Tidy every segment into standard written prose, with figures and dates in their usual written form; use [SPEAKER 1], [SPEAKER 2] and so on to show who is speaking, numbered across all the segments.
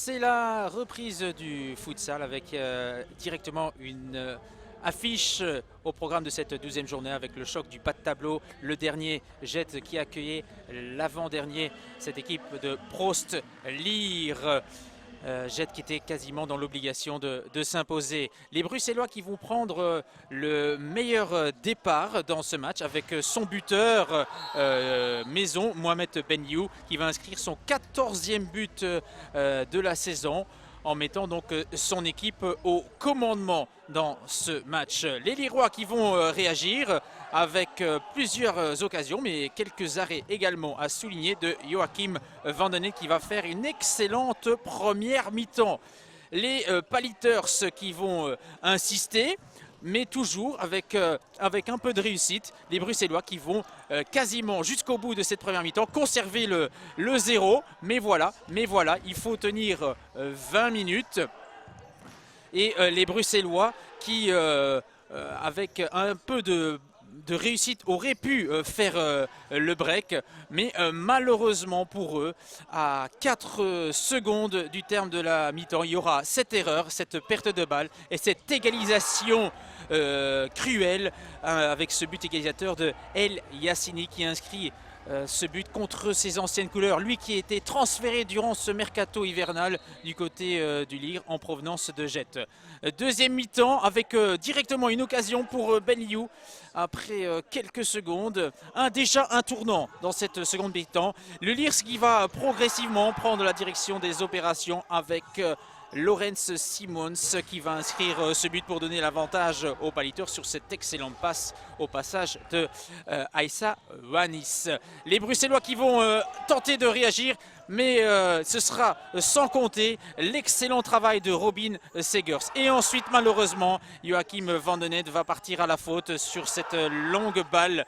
[SPEAKER 1] C'est la reprise du futsal avec directement une affiche au programme de cette 12e journée avec le choc du bas de tableau. Le dernier Jet qui accueillait l'avant-dernier, cette équipe de Prost Lire. Jet qui était quasiment dans l'obligation de s'imposer. Les Bruxellois qui vont prendre le meilleur départ dans ce match avec son buteur maison, Mohamed Benyou, qui va inscrire son 14e but de la saison en mettant donc son équipe au commandement dans ce match. Les Lirois qui vont réagir avec plusieurs occasions, mais quelques arrêts également à souligner de Joachim Vandenet qui va faire une excellente première mi-temps. Les Paliters qui vont insister, mais toujours avec un peu de réussite. Les Bruxellois qui vont quasiment jusqu'au bout de cette première mi-temps conserver le 0. Mais voilà, il faut tenir 20 minutes. Et les Bruxellois qui, avec un peu de réussite, auraient pu faire le break, mais malheureusement pour eux, à 4 secondes du terme de la mi-temps, il y aura cette erreur, cette perte de balle et cette égalisation cruelle avec ce but égalisateur de El Yassini qui inscrit ce but contre ses anciennes couleurs, lui qui a été transféré durant ce mercato hivernal du côté du Lire en provenance de Jet. Deuxième mi-temps avec directement une occasion pour Benyou après quelques secondes. Déjà un tournant dans cette seconde mi-temps. Le Lire qui va progressivement prendre la direction des opérations avec Lorenz Simons qui va inscrire ce but pour donner l'avantage aux Paliteurs sur cette excellente passe au passage de Aïssa Wanis. Les Bruxellois qui vont tenter de réagir, mais ce sera sans compter l'excellent travail de Robin Segers. Et ensuite, malheureusement, Joachim Vandenet va partir à la faute sur cette longue balle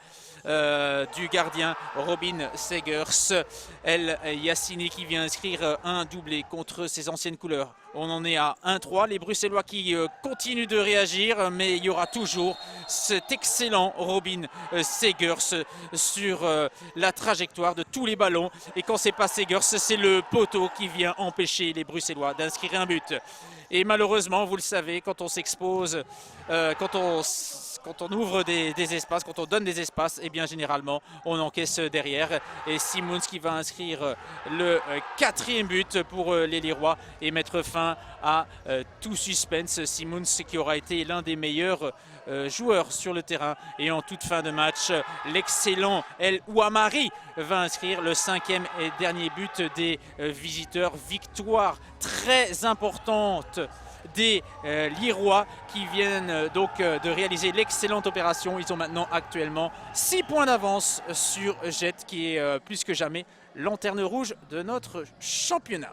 [SPEAKER 1] du gardien Robin Segers. El Yassini qui vient inscrire un doublé contre ses anciennes couleurs. On en est à 1-3. Les Bruxellois qui continuent de réagir, mais il y aura toujours cet excellent Robin Segers sur la trajectoire de tous les ballons. Et quand c'est pas Segers, c'est le poteau qui vient empêcher les Bruxellois d'inscrire un but. Et malheureusement, vous le savez, quand on s'expose, quand on ouvre des espaces, quand on donne des espaces, et bien généralement on encaisse derrière. Et Simons qui va inscrire le 4e but pour les Lirois et mettre fin à tout suspense. Simons qui aura été l'un des meilleurs joueurs sur le terrain. Et en toute fin de match, l'excellent El Ouamari va inscrire le 5e et dernier but des visiteurs. Victoire très importante des Lirois qui viennent donc de réaliser l'excellente opération. Ils ont maintenant actuellement 6 points d'avance sur Jet qui est plus que jamais lanterne rouge de notre championnat.